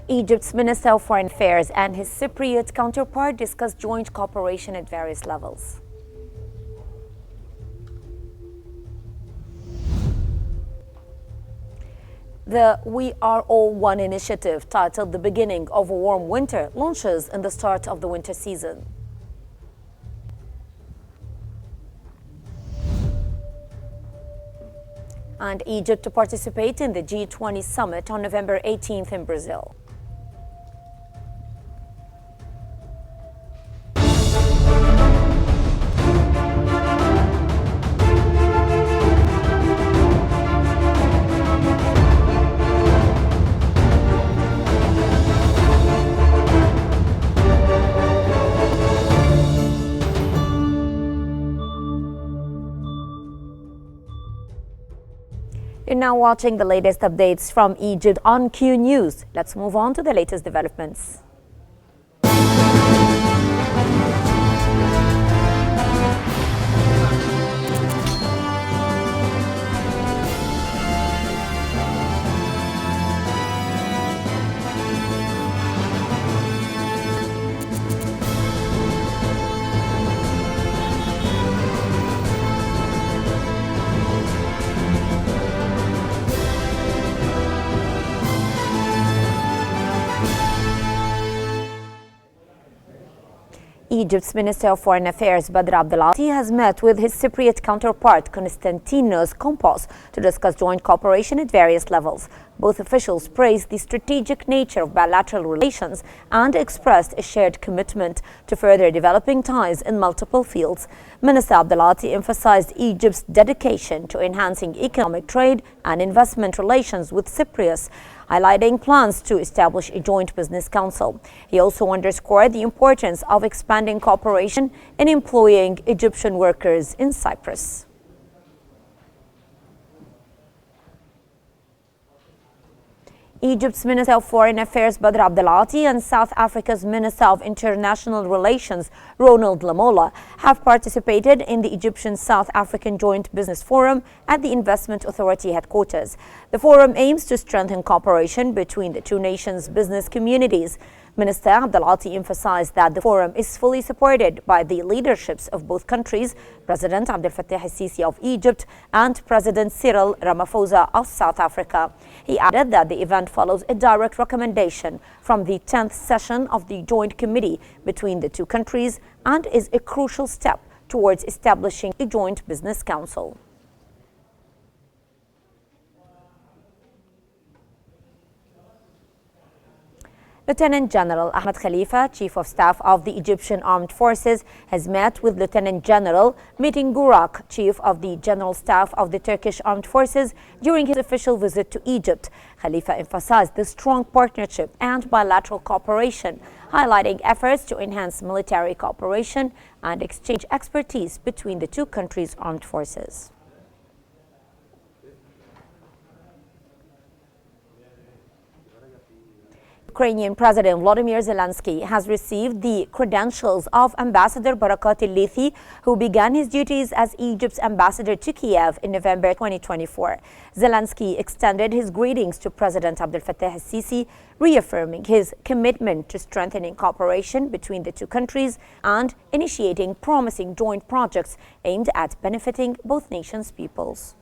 Egypt's Minister of Foreign Affairs and his Cypriot counterpart discussed joint cooperation at various levels. The We Are All One initiative, titled The Beginning of a Warm Winter, launches in the start of the winter season. And Egypt to participate in the G20 summit on November 18th in Brazil. You're now watching the latest updates from Egypt on Qnews. Let's move on to the latest developments. Egypt's Minister of Foreign Affairs, Badr Abdulati, has met with his Cypriot counterpart, Konstantinos Kompos, to discuss joint cooperation at various levels. Both officials praised the strategic nature of bilateral relations and expressed a shared commitment to further developing ties in multiple fields. Minister Abdulati emphasized Egypt's dedication to enhancing economic trade and investment relations with Cyprus, highlighting plans to establish a joint business council. He also underscored the importance of expanding cooperation in employing Egyptian workers in Cyprus. Egypt's Minister of Foreign Affairs, Badr Abdulati, and South Africa's Minister of International Relations, Ronald Lamola, have participated in the Egyptian-South African Joint Business Forum at the Investment Authority headquarters. The forum aims to strengthen cooperation between the two nations' business communities. Minister Abdulati emphasized that the forum is fully supported by the leaderships of both countries, President Abdel Fattah al-Sisi of Egypt and President Cyril Ramaphosa of South Africa. He added that the event follows a direct recommendation from the 10th session of the Joint Committee between the two countries and is a crucial step towards establishing a joint business council. Lieutenant General Ahmed Khalifa, Chief of Staff of the Egyptian Armed Forces, has met with Lieutenant General Metin Gurak, Chief of the General Staff of the Turkish Armed Forces, during his official visit to Egypt. Khalifa emphasized the strong partnership and bilateral cooperation, highlighting efforts to enhance military cooperation and exchange expertise between the two countries' armed forces. Ukrainian President Volodymyr Zelensky has received the credentials of Ambassador Barakat Ilithi, who began his duties as Egypt's ambassador to Kiev in November 2024. Zelensky extended his greetings to President Abdel Fattah al-Sisi, reaffirming his commitment to strengthening cooperation between the two countries and initiating promising joint projects aimed at benefiting both nations' peoples.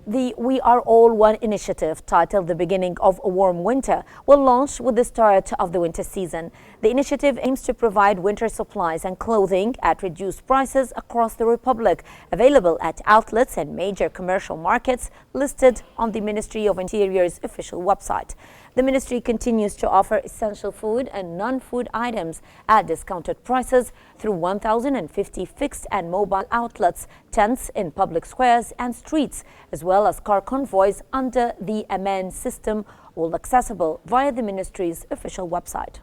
The We Are All One initiative, titled The Beginning of a Warm Winter, will launch with the start of the winter season. The initiative aims to provide winter supplies and clothing at reduced prices across the Republic, available at outlets and major commercial markets listed on the Ministry of Interior's official website. The ministry continues to offer essential food and non-food items at discounted prices through 1,050 fixed and mobile outlets, tents in public squares and streets, as well as car convoys under the Aman system, all accessible via the ministry's official website.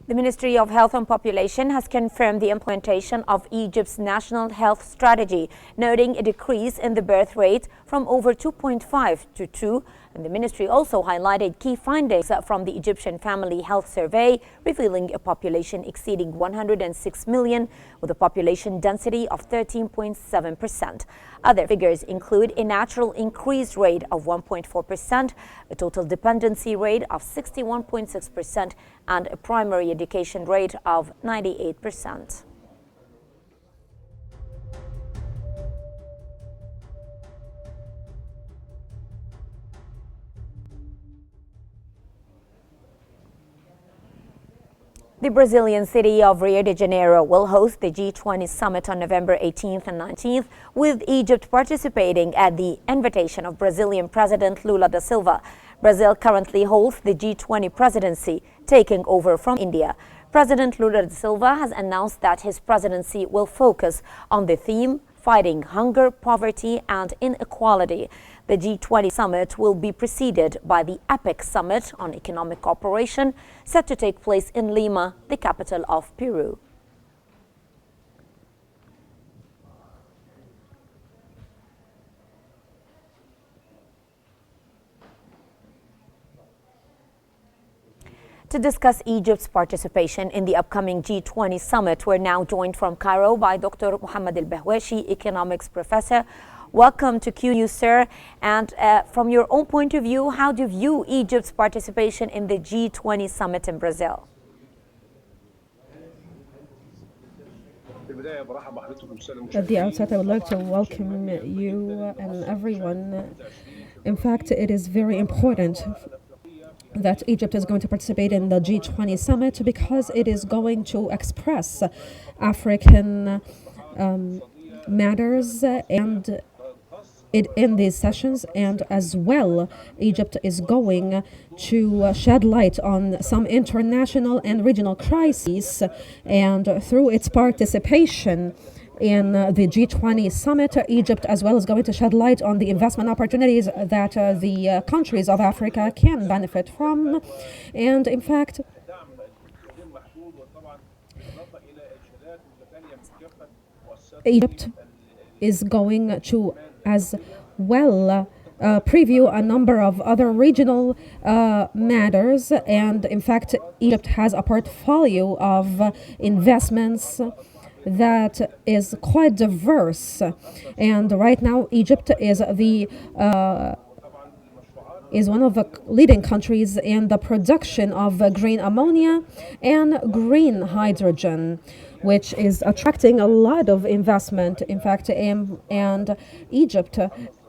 The Ministry of Health and Population has confirmed the implementation of Egypt's national health strategy, noting a decrease in the birth rate from over 2.5 to 2 And the ministry also highlighted key findings from the Egyptian Family Health Survey, revealing a population exceeding 106 million with a population density of 13.7%. Other figures include a natural increase rate of 1.4%, a total dependency rate of 61.6%, and a primary education rate of 98%. The Brazilian city of Rio de Janeiro will host the G20 summit on November 18th and 19th, with Egypt participating at the invitation of Brazilian President Lula da Silva. Brazil currently holds the G20 presidency, taking over from India. President Lula da Silva has announced that his presidency will focus on the theme fighting hunger, poverty, and inequality. The G20 summit will be preceded by the APEC summit on economic cooperation, set to take place in Lima, the capital of Peru. To discuss Egypt's participation in the upcoming G20 summit, we're now joined from Cairo by Dr. Mohammed Al-Bahwashi, economics professor. Welcome to Qnews, sir. And from your own point of view, how do you view Egypt's participation in the G20 summit in Brazil? At the outset, I would like to welcome you and everyone. In fact, it is very important that Egypt is going to participate in the G20 summit because it is going to express African matters and in these sessions, and as well Egypt is going to shed light on some international and regional crises, and through its participation in the G20 summit, Egypt as well is going to shed light on the investment opportunities that the countries of Africa can benefit from. And in fact, Egypt is going to as well preview a number of other regional matters, and in fact Egypt has a portfolio of investments that is quite diverse, and right now Egypt is one of the leading countries in the production of green ammonia and green hydrogen, which is attracting a lot of investment. In fact, and Egypt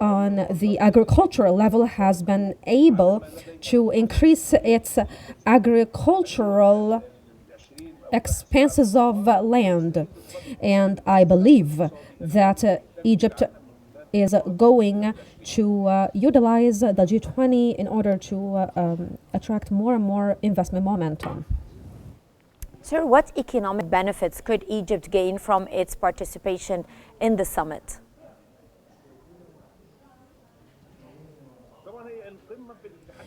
on the agricultural level has been able to increase its agricultural expanses of land, and I believe that Egypt is going to utilize the G20 in order to attract more and more investment momentum. Sir, what economic benefits could Egypt gain from its participation in the summit?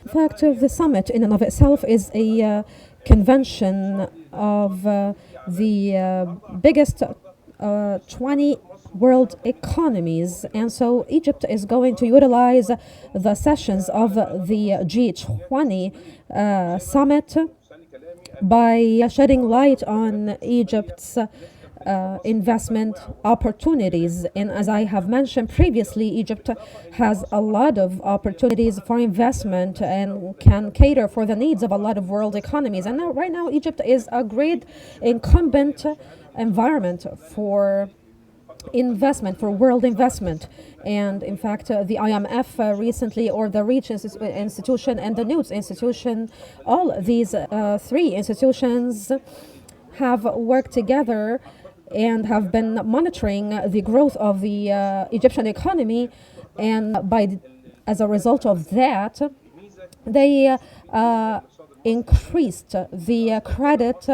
In fact, the summit in and of itself is a convention of the biggest 20 world economies, and so Egypt is going to utilize the sessions of the G20 summit by shedding light on Egypt's investment opportunities. And as I have mentioned previously, Egypt has a lot of opportunities for investment and can cater for the needs of a lot of world economies. And right now Egypt is a great incumbent environment for investment, for world investment. And in fact, the IMF recently, or the Reach institution and the Qnews institution, all these three institutions have worked together and have been monitoring the growth of the Egyptian economy, and as a result of that, they increased the credit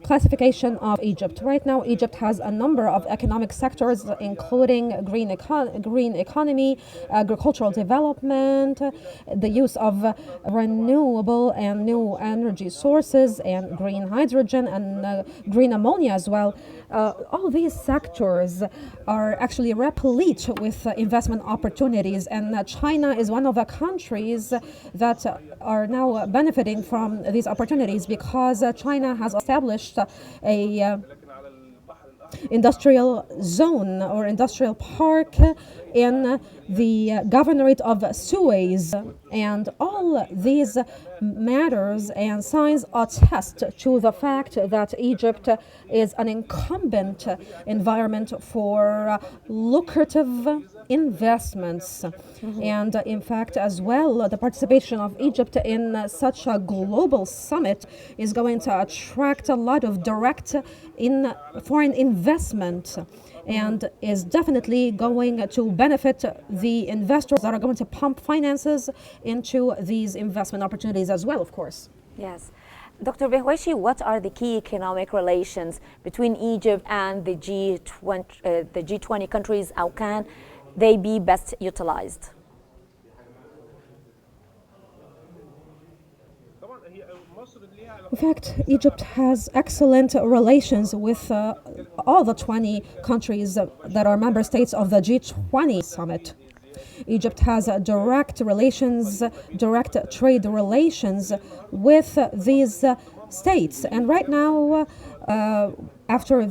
classification of Egypt. Right now, Egypt has a number of economic sectors, including green economy, agricultural development, the use of renewable and new energy sources, and green hydrogen and green ammonia as well. All these sectors are actually replete with investment opportunities, and China is one of the countries that are now benefiting from these opportunities because China has established a industrial zone or industrial park in the governorate of Suez, and all these matters and signs attest to the fact that Egypt is an incumbent environment for lucrative investments. And in fact, as well, the participation of Egypt in such a global summit is going to attract a lot of direct foreign investment, and is definitely going to benefit the investors that are going to pump finances into these investment opportunities as well, of course. Yes. Dr. Behweshi, what are the key economic relations between Egypt and the G20 countries? How can they be best utilized? In fact, Egypt has excellent relations with all the 20 countries that are member states of the G20 summit. Egypt has direct trade relations with these states, and right now, after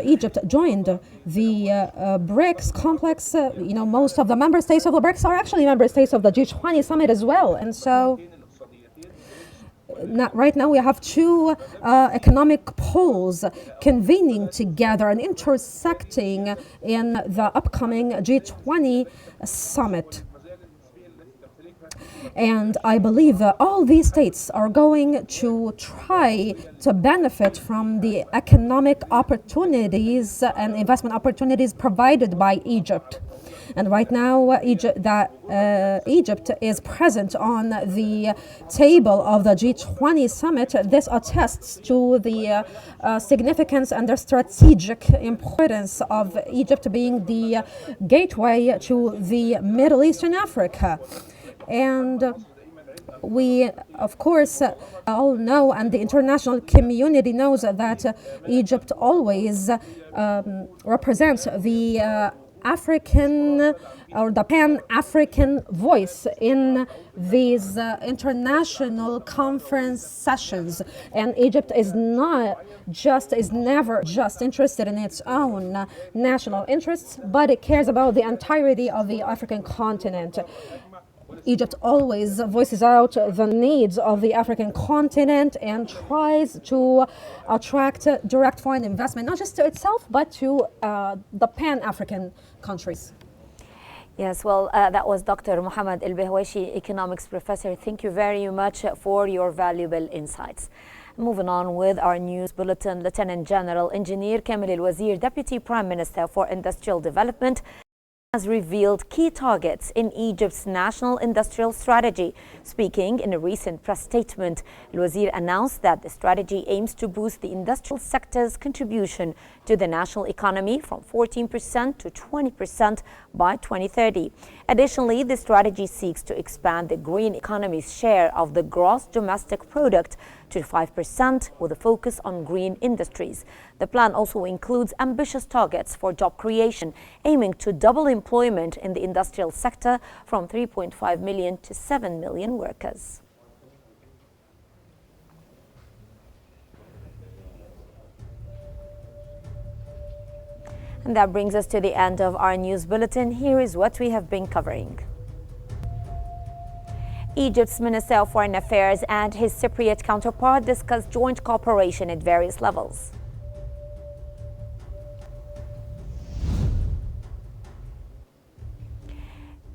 Egypt joined the BRICS complex, most of the member states of the BRICS are actually member states of the G20 summit as well, and so. Right now we have two economic poles convening together and intersecting in the upcoming G20 summit. And I believe that all these states are going to try to benefit from the economic opportunities and investment opportunities provided by Egypt. And right now, Egypt is present on the table of the G20 summit. This attests to the significance and the strategic importance of Egypt being the gateway to the Middle East and Africa. And we, of course, all know, and the international community knows, that Egypt always represents the African or the Pan-African voice in these international conference sessions. And Egypt is never just interested in its own national interests, but it cares about the entirety of the African continent. Egypt always voices out the needs of the African continent and tries to attract direct foreign investment, not just to itself, but to the Pan-African countries. Yes, well, that was Dr. Mohammed El-Behweshi, economics professor. Thank you very much for your valuable insights. Moving on with our news bulletin, Lieutenant General Engineer Kamel El-Wazir, Deputy Prime Minister for Industrial Development, has revealed key targets in Egypt's national industrial strategy. Speaking in a recent press statement, El-Wazir announced that the strategy aims to boost the industrial sector's contribution to the national economy from 14% to 20% by 2030. Additionally, the strategy seeks to expand the green economy's share of the gross domestic product to 5% with a focus on green industries. The plan also includes ambitious targets for job creation, aiming to double employment in the industrial sector from 3.5 million to 7 million workers. And that brings us to the end of our news bulletin. Here is what we have been covering. Egypt's Minister of Foreign Affairs and his Cypriot counterpart discussed joint cooperation at various levels.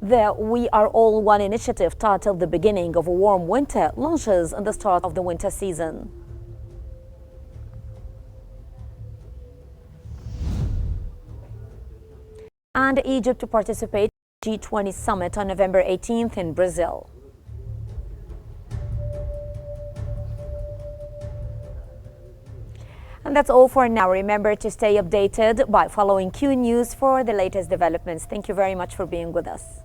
The We Are All One initiative, titled The Beginning of a Warm Winter, launches in the start of the winter season. And Egypt to participate in the G20 summit on November 18th in Brazil. And that's all for now. Remember to stay updated by following Q News for the latest developments. Thank you very much for being with us.